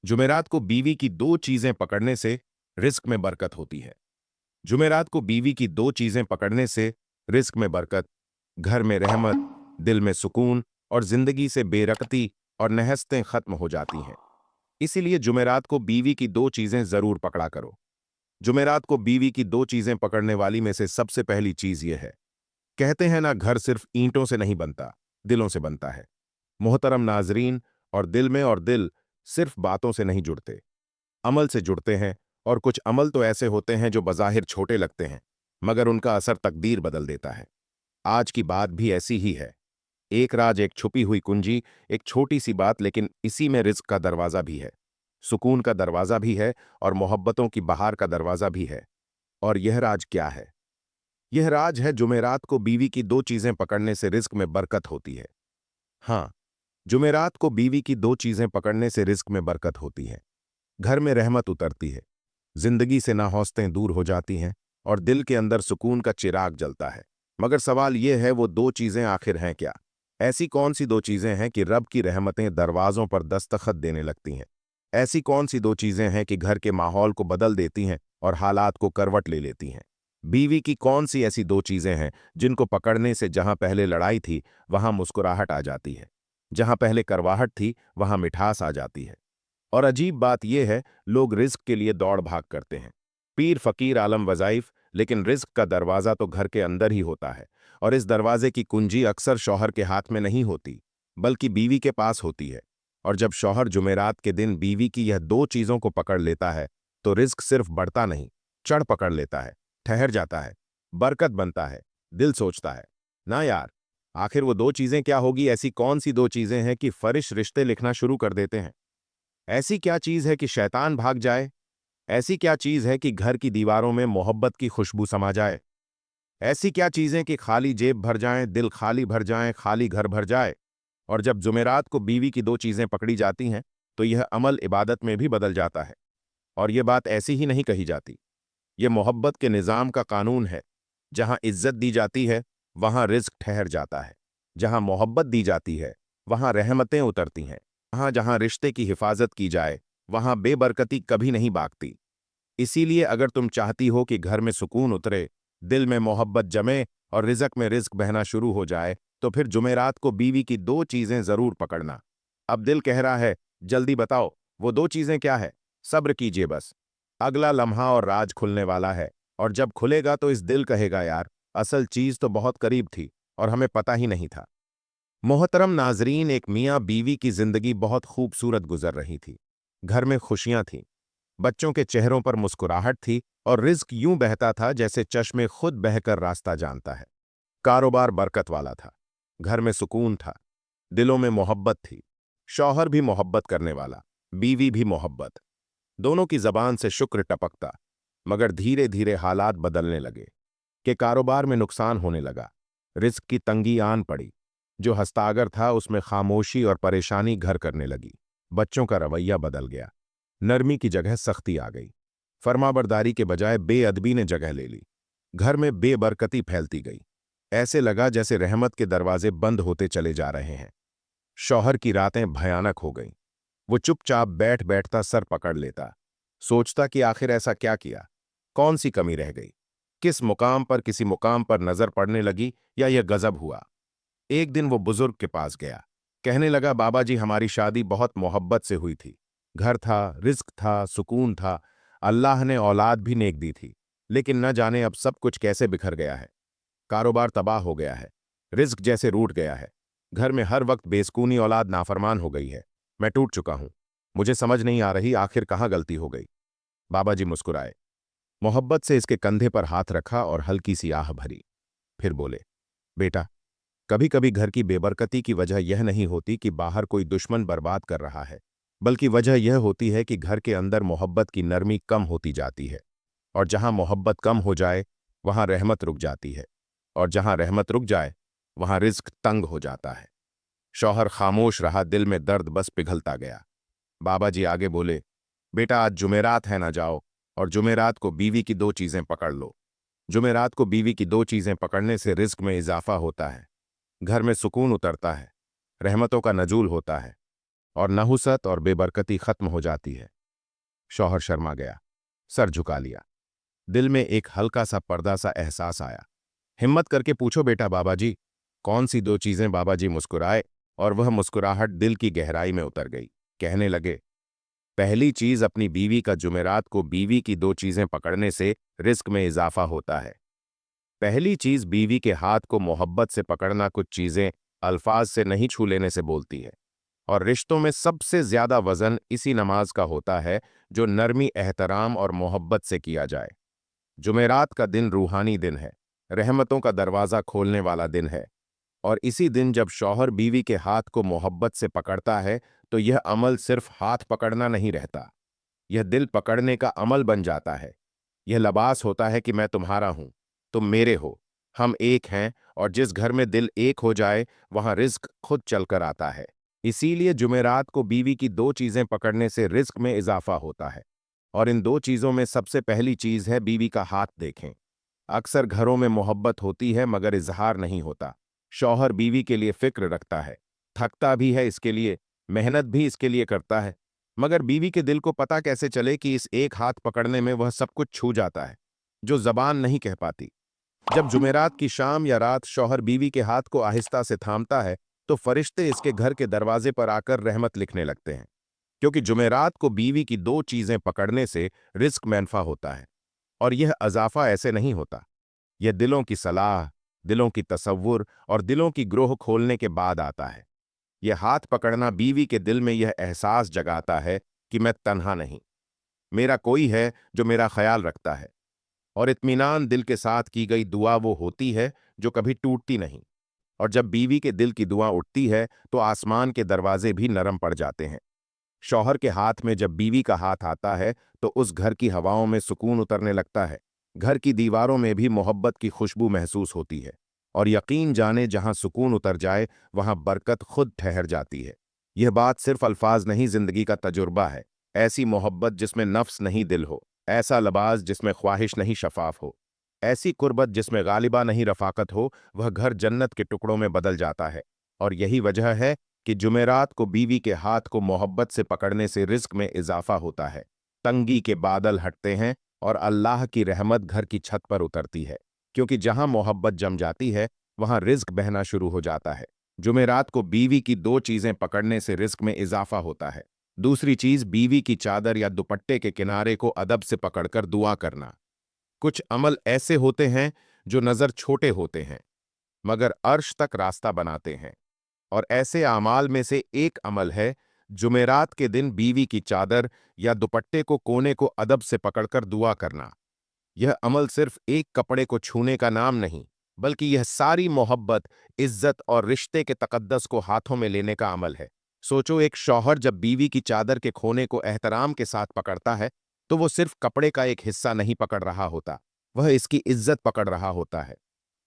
जुमेरात को बीवी की दो चीजें पकड़ने से रिस्क में बरकत होती है। जुमेरात को बीवी की दो चीजें पकड़ने से रिस्क में बरकत, घर में रहमत, दिल में सुकून और जिंदगी से बेरकती और नहस्तें खत्म हो जाती हैं। इसीलिए जुमेरात को बीवी की दो चीजें जरूर पकड़ा करो। जुमेरात को बीवी की दो चीजें पकड़ने वाली में से सबसे पहली चीज यह है। कहते हैं ना, घर सिर्फ ईंटों से नहीं बनता, दिलों से बनता है। मोहतरम नाजरीन, और दिल में और दिल सिर्फ बातों से नहीं जुड़ते, अमल से जुड़ते हैं। और कुछ अमल तो ऐसे होते हैं जो बज़ाहिर छोटे लगते हैं, मगर उनका असर तकदीर बदल देता है। आज की बात भी ऐसी ही है। एक राज, एक छुपी हुई कुंजी, एक छोटी सी बात, लेकिन इसी में रिज्क का दरवाजा भी है, सुकून का दरवाजा भी है और मोहब्बतों की बहार का दरवाजा भी है। और यह राज क्या है? यह राज है, जुमेरात को बीवी की दो चीजें पकड़ने से रिज्क में बरकत होती है। हाँ, जुमेरात को बीवी की दो चीजें पकड़ने से रिज्क में बरकत होती है। घर में रहमत उतरती है, जिंदगी से नाहौस्तें दूर हो जाती हैं और दिल के अंदर सुकून का चिराग जलता है। मगर सवाल यह है, वो दो चीजें आखिर हैं क्या? ऐसी कौन सी दो चीजें हैं कि रब की रहमतें दरवाजों पर दस्तखत देने लगती हैं? ऐसी कौन सी दो चीजें हैं कि घर के माहौल को बदल देती हैं और हालात को करवट ले लेती हैं? बीवी की कौन सी ऐसी दो चीजें हैं जिनको पकड़ने से जहां पहले लड़ाई थी वहां मुस्कुराहट आ जाती है, जहां पहले करवाहट थी वहां मिठास आ जाती है? और अजीब बात यह है, लोग रिज्क के लिए दौड़ भाग करते हैं, पीर फकीर आलम वज़ाइफ, लेकिन रिज्क का दरवाज़ा तो घर के अंदर ही होता है। और इस दरवाजे की कुंजी अक्सर शौहर के हाथ में नहीं होती, बल्कि बीवी के पास होती है। और जब शौहर जुमेरात के दिन बीवी की यह दो चीज़ों को पकड़ लेता है, तो रिज्क सिर्फ बढ़ता नहीं, चढ़ पकड़ लेता है, ठहर जाता है, बरकत बनता है। दिल सोचता है, ना यार, आखिर वो दो चीज़ें क्या होगी? ऐसी कौन सी दो चीज़ें हैं कि फरिश रिश्ते लिखना शुरू कर देते हैं? ऐसी क्या चीज है कि शैतान भाग जाए? ऐसी क्या चीज है कि घर की दीवारों में मोहब्बत की खुशबू समा जाए? ऐसी क्या चीजें कि खाली जेब भर जाएं, दिल खाली भर जाएं, खाली घर भर जाए? और जब जुमेरात को बीवी की दो चीजें पकड़ी जाती हैं, तो यह अमल इबादत में भी बदल जाता है। और यह बात ऐसी ही नहीं कही जाती, यह मोहब्बत के निज़ाम का कानून है। जहां इज्जत दी जाती है वहां रिज्क ठहर जाता है, जहां मोहब्बत दी जाती है वहां रहमतें उतरती हैं, जहां जहां रिश्ते की हिफाजत की जाए वहां बेबरकती कभी नहीं भागती। इसीलिए अगर तुम चाहती हो कि घर में सुकून उतरे, दिल में मोहब्बत जमे और रिज़्क में रिज्क बहना शुरू हो जाए, तो फिर जुमेरात को बीवी की दो चीजें जरूर पकड़ना। अब दिल कह रहा है, जल्दी बताओ, वो दो चीजें क्या है? सब्र कीजिए बस, अगला लम्हा और राज खुलने वाला है। और जब खुलेगा तो इस दिल कहेगा, यार, असल चीज तो बहुत करीब थी और हमें पता ही नहीं था। मोहतरम नाजरीन, एक मियाँ बीवी की जिंदगी बहुत खूबसूरत गुजर रही थी। घर में खुशियां थीं, बच्चों के चेहरों पर मुस्कुराहट थी और रिज्क यूं बहता था जैसे चश्मे खुद बहकर रास्ता जानता है। कारोबार बरकत वाला था, घर में सुकून था, दिलों में मोहब्बत थी। शौहर भी मोहब्बत करने वाला, बीवी भी मोहब्बत, दोनों की जबान से शुक्र टपकता। मगर धीरे धीरे हालात बदलने लगे कि कारोबार में नुकसान होने लगा, रिस्क की तंगी आन पड़ी। जो हस्तागर था उसमें खामोशी और परेशानी घर करने लगी। बच्चों का रवैया बदल गया, नरमी की जगह सख्ती आ गई। फरमाबरदारी के बजाय बेअदबी ने जगह ले ली। घर में बेबरकती फैलती गई। ऐसे लगा जैसे रहमत के दरवाजे बंद होते चले जा रहे हैं। शौहर की रातें भयानक हो गईं। वो चुपचाप बैठ बैठता सर पकड़ लेता, सोचता कि आखिर ऐसा क्या किया, कौन सी कमी रह गई, किस मुकाम पर किसी मुकाम पर नजर पड़ने लगी या यह गजब हुआ। एक दिन वो बुजुर्ग के पास गया, कहने लगा, बाबा जी, हमारी शादी बहुत मोहब्बत से हुई थी। घर था, रिस्क था, सुकून था, अल्लाह ने औलाद भी नेक दी थी। लेकिन न जाने अब सब कुछ कैसे बिखर गया है। कारोबार तबाह हो गया है, रिस्क जैसे रूठ गया है। घर में हर वक्त बेसकूनी औलाद नाफरमान हो गई है। मैं टूट चुका हूं, मुझे समझ नहीं आ रही आखिर कहाँ गलती हो गई। बाबा जी मुस्कुराए, मोहब्बत से इसके कंधे पर हाथ रखा और हल्की सी आह भरी। फिर बोले, बेटा, कभी कभी घर की बेबरकती की वजह यह नहीं होती कि बाहर कोई दुश्मन बर्बाद कर रहा है, बल्कि वजह यह होती है कि घर के अंदर मोहब्बत की नरमी कम होती जाती है। और जहां मोहब्बत कम हो जाए वहां रहमत रुक जाती है, और जहां रहमत रुक जाए वहां रिज्क तंग हो जाता है। शौहर खामोश रहा, दिल में दर्द बस पिघलता गया। बाबा जी आगे बोले, बेटा, आज जुमेरात है ना, जाओ और जुमेरात को बीवी की दो चीजें पकड़ लो। जुमेरात को बीवी की दो चीजें पकड़ने से रिज्क में इजाफा होता है, घर में सुकून उतरता है, रहमतों का नजूल होता है और नहुसत और बेबरकती खत्म हो जाती है। शौहर शर्मा गया, सर झुका लिया। दिल में एक हल्का सा पर्दा सा एहसास आया। हिम्मत करके पूछो बेटा बाबाजी, कौन सी दो चीजें? बाबाजी मुस्कुराए और वह मुस्कुराहट दिल की गहराई में उतर गई। कहने लगे, पहली चीज, अपनी बीवी का जुमेरात को बीवी की दो चीजें पकड़ने से रिस्क में इजाफा होता है। पहली चीज, बीवी के हाथ को मोहब्बत से पकड़ना कुछ चीजें अल्फाज से नहीं छू लेने से बोलती है। और रिश्तों में सबसे ज्यादा वजन इसी नमाज का होता है जो नरमी, एहतराम और मोहब्बत से किया जाए। जुमेरात का दिन रूहानी दिन है, रहमतों का दरवाज़ा खोलने वाला दिन है। और इसी दिन जब शौहर बीवी के हाथ को मोहब्बत से पकड़ता है तो यह अमल सिर्फ हाथ पकड़ना नहीं रहता, यह दिल पकड़ने का अमल बन जाता है। यह लिबास होता है कि मैं तुम्हारा हूं, तुम मेरे हो, हम एक हैं। और जिस घर में दिल एक हो जाए वहां रिस्क खुद चलकर आता है। इसीलिए जुमेरात को बीवी की दो चीजें पकड़ने से रिस्क में इजाफा होता है। और इन दो चीजों में सबसे पहली चीज है बीवी का हाथ देखें। अक्सर घरों में मोहब्बत होती है मगर इजहार नहीं होता। शौहर बीवी के लिए फिक्र रखता है, थकता भी है इसके लिए, मेहनत भी इसके लिए करता है। मगर बीवी के दिल को पता कैसे चले कि इस एक हाथ पकड़ने में वह सब कुछ छू जाता है जो जबान नहीं कह पाती। जब जुमेरात की शाम या रात शौहर बीवी के हाथ को आहिस्ता से थामता है तो फरिश्ते इसके घर के दरवाजे पर आकर रहमत लिखने लगते हैं। क्योंकि जुमेरात को बीवी की दो चीजें पकड़ने से रिस्क मैनफा होता है। और यह अजाफा ऐसे नहीं होता, यह दिलों की सलाह, दिलों की तसव्वुर और दिलों की ग्रोह खोलने के बाद आता है। यह हाथ पकड़ना बीवी के दिल में यह एहसास जगाता है कि मैं तन्हा नहीं, मेरा कोई है जो मेरा ख्याल रखता है। और इत्मीनान दिल के साथ की गई दुआ वो होती है जो कभी टूटती नहीं। और जब बीवी के दिल की दुआ उठती है तो आसमान के दरवाजे भी नरम पड़ जाते हैं। शौहर के हाथ में जब बीवी का हाथ आता है तो उस घर की हवाओं में सुकून उतरने लगता है। घर की दीवारों में भी मोहब्बत की खुशबू महसूस होती है। और यकीन जाने, जहां सुकून उतर जाए वहां बरकत खुद ठहर जाती है। यह बात सिर्फ अल्फाज नहीं, जिंदगी का तजुर्बा है। ऐसी मोहब्बत जिसमें नफ्स नहीं दिल हो, ऐसा लिबास जिसमें ख्वाहिश नहीं शफाफ हो, ऐसी कुर्बत जिसमें गालिबा नहीं रफाकत हो, वह घर जन्नत के टुकड़ों में बदल जाता है। और यही वजह है कि जुमेरात को बीवी के हाथ को मोहब्बत से पकड़ने से रिस्क में इजाफा होता है। तंगी के बादल हटते हैं और अल्लाह की रहमत घर की छत पर उतरती है। क्योंकि जहां मोहब्बत जम जाती है वहां रिस्क बहना शुरू हो जाता है। जुमेरात को बीवी की दो चीजें पकड़ने से रिस्क में इजाफा होता है। दूसरी चीज, बीवी की चादर या दुपट्टे के किनारे को अदब से पकड़कर दुआ करना। कुछ अमल ऐसे होते हैं जो नजर छोटे होते हैं मगर अर्श तक रास्ता बनाते हैं। और ऐसे आमाल में से एक अमल है जुमेरात के दिन बीवी की चादर या दुपट्टे को कोने को अदब से पकड़कर दुआ करना। यह अमल सिर्फ एक कपड़े को छूने का नाम नहीं, बल्कि यह सारी मोहब्बत, इज्जत और रिश्ते के तकद्दस को हाथों में लेने का अमल है। सोचो, एक शौहर जब बीवी की चादर के कोने को एहतराम के साथ पकड़ता है तो वो सिर्फ कपड़े का एक हिस्सा नहीं पकड़ रहा होता, वह इसकी इज्जत पकड़ रहा होता है,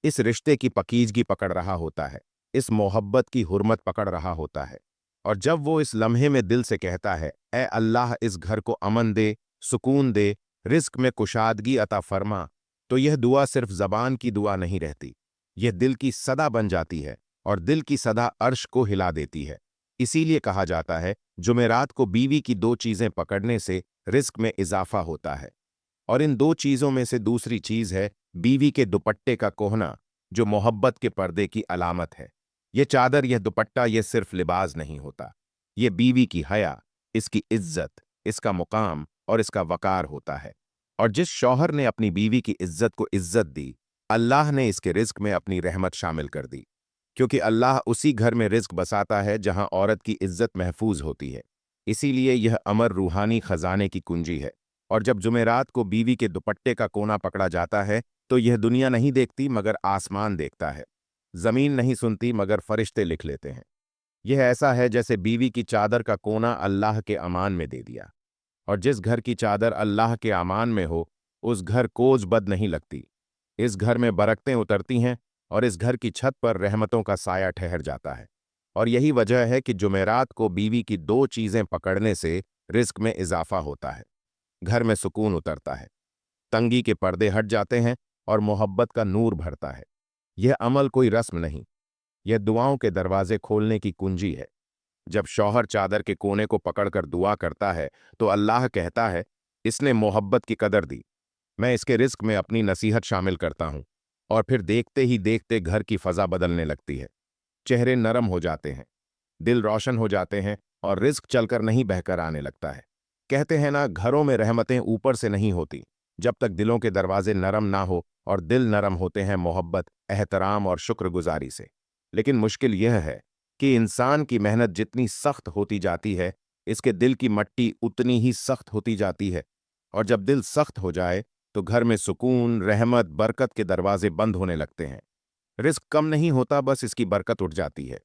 इस रिश्ते की पकीजगी पकड़ रहा होता है, इस मोहब्बत की हुर्मत पकड़ रहा होता है। और जब वो इस लम्हे में दिल से कहता है, ए अल्लाह, इस घर को अमन दे, सुकून दे, रिस्क में कुशादगी अता फरमा, तो यह दुआ सिर्फ जबान की दुआ नहीं रहती, यह दिल की सदा बन जाती है। और दिल की सदा अर्श को हिला देती है। इसीलिए कहा जाता है जुमेरात को बीवी की दो चीजें पकड़ने से रिस्क में इजाफा होता है। और इन दो चीजों में से दूसरी चीज है बीवी के दुपट्टे का कोहना, जो मोहब्बत के पर्दे की अलामत है। ये चादर, यह दुपट्टा, यह सिर्फ लिबास नहीं होता, ये बीवी की हया, इसकी इज्जत, इसका मुकाम और इसका वकार होता है। और जिस शौहर ने अपनी बीवी की इज्जत को इज्जत दी, अल्लाह ने इसके रिज्क में अपनी रहमत शामिल कर दी। क्योंकि अल्लाह उसी घर में रिज्क बसाता है जहां औरत की इज्जत महफूज होती है। इसीलिए यह अमर रूहानी खजाने की कुंजी है। और जब जुमेरात को बीवी के दुपट्टे का कोना पकड़ा जाता है तो यह दुनिया नहीं देखती मगर आसमान देखता है, जमीन नहीं सुनती मगर फरिश्ते लिख लेते हैं। यह ऐसा है जैसे बीवी की चादर का कोना अल्लाह के अमान में दे दिया। और जिस घर की चादर अल्लाह के अमान में हो, उस घर कोज बद नहीं लगती, इस घर में बरकतें उतरती हैं और इस घर की छत पर रहमतों का साया ठहर जाता है। और यही वजह है कि जुमेरात को बीवी की दो चीजें पकड़ने से रिस्क में इजाफा होता है, घर में सुकून उतरता है, तंगी के पर्दे हट जाते हैं और मोहब्बत का नूर भरता है। यह अमल कोई रस्म नहीं, यह दुआओं के दरवाजे खोलने की कुंजी है। जब शौहर चादर के कोने को पकड़कर दुआ करता है तो अल्लाह कहता है, इसने मोहब्बत की कदर दी। मैं इसके रिस्क में अपनी नसीहत शामिल करता हूं। और फिर देखते ही देखते घर की फजा बदलने लगती है। चेहरे नरम हो जाते हैं, दिल रोशन हो जाते हैं और रिस्क चलकर नहीं बहकर आने लगता है। कहते हैं ना, घरों में रहमतें ऊपर से नहीं होती, जब तक दिलों के दरवाजे नरम ना हो, और दिल नरम होते हैं मोहब्बत, एहतराम और शुक्रगुजारी से। लेकिन मुश्किल यह है कि इंसान की मेहनत जितनी सख्त होती जाती है, इसके दिल की मट्टी उतनी ही सख्त होती जाती है। और जब दिल सख्त हो जाए तो घर में सुकून, रहमत, बरकत के दरवाजे बंद होने लगते हैं। रिस्क कम नहीं होता, बस इसकी बरकत उठ जाती है।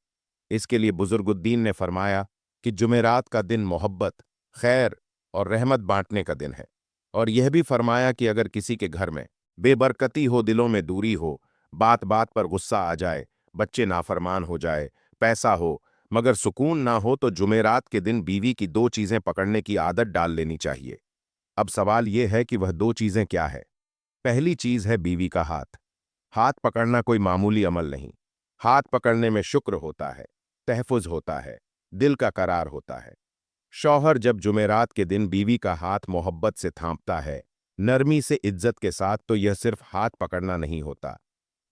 इसके लिए बुजुर्गुद्दीन ने फरमाया कि जुमेरात का दिन मोहब्बत, खैर और रहमत बांटने का दिन है। और यह भी फरमाया कि अगर किसी के घर में बेबरकती हो, दिलों में दूरी हो, बात बात पर गुस्सा आ जाए, बच्चे नाफरमान हो जाए, पैसा हो मगर सुकून ना हो, तो जुमेरात के दिन बीवी की दो चीजें पकड़ने की आदत डाल लेनी चाहिए। अब सवाल यह है कि वह दो चीजें क्या है। पहली चीज है बीवी का हाथ। हाथ पकड़ना कोई मामूली अमल नहीं। हाथ पकड़ने में शुक्र होता है, तहफ़्फ़ुज़ होता है, दिल का करार होता है। शौहर जब जुमेरात के दिन बीवी का हाथ मोहब्बत से थामता है, नरमी से, इज्जत के साथ, तो यह सिर्फ हाथ पकड़ना नहीं होता।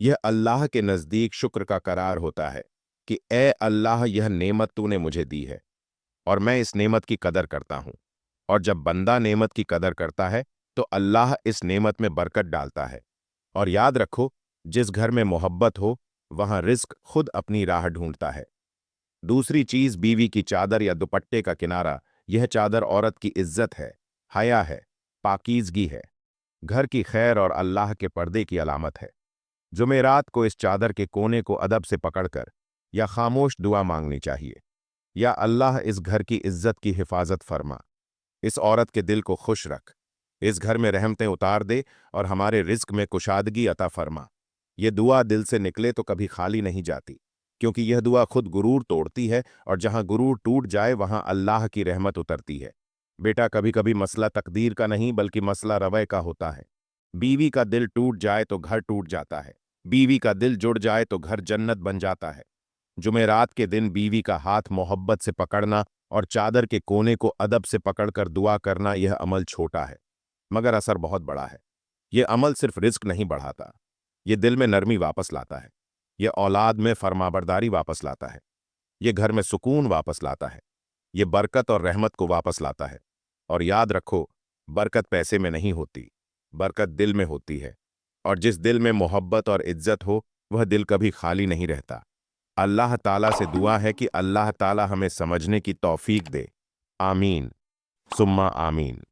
यह अल्लाह के नज़दीक शुक्र का करार होता है कि ए अल्लाह, यह नेमत तूने मुझे दी है और मैं इस नेमत की कदर करता हूँ। और जब बंदा नेमत की कदर करता है तो अल्लाह इस नेमत में बरकत डालता है। और याद रखो, जिस घर में मोहब्बत हो वहां रिस्क खुद अपनी राह ढूंढता है। दूसरी चीज बीवी की चादर या दुपट्टे का किनारा। यह चादर औरत की इज्जत है, हया है, पाकीज़गी है, घर की खैर और अल्लाह के पर्दे की अलामत है। जुमेरात को इस चादर के कोने को अदब से पकड़कर या खामोश दुआ मांगनी चाहिए, या अल्लाह इस घर की इज्जत की हिफाजत फरमा, इस औरत के दिल को खुश रख, इस घर में रहमतें उतार दे और हमारे रिस्क में कुशादगी अता फरमा। ये दुआ दिल से निकले तो कभी खाली नहीं जाती, क्योंकि यह दुआ खुद गुरूर तोड़ती है, और जहां गुरूर टूट जाए वहां अल्लाह की रहमत उतरती है। बेटा, कभी कभी मसला तकदीर का नहीं बल्कि मसला रवै का होता है। बीवी का दिल टूट जाए तो घर टूट जाता है, बीवी का दिल जुड़ जाए तो घर जन्नत बन जाता है। जुमेरात के दिन बीवी का हाथ मोहब्बत से पकड़ना और चादर के कोने को अदब से पकड़कर दुआ करना, यह अमल छोटा है मगर असर बहुत बड़ा है। यह अमल सिर्फ रिस्क नहीं बढ़ाता, ये दिल में नरमी वापस लाता है, ये औलाद में फरमाबरदारी वापस लाता है, ये घर में सुकून वापस लाता है, ये बरकत और रहमत को वापस लाता है। और याद रखो, बरकत पैसे में नहीं होती, बरकत दिल में होती है। और जिस दिल में मोहब्बत और इज्जत हो, वह दिल कभी खाली नहीं रहता। अल्लाह ताला से दुआ है कि अल्लाह ताला हमें समझने की तौफीक दे। आमीन, सुम्मा आमीन।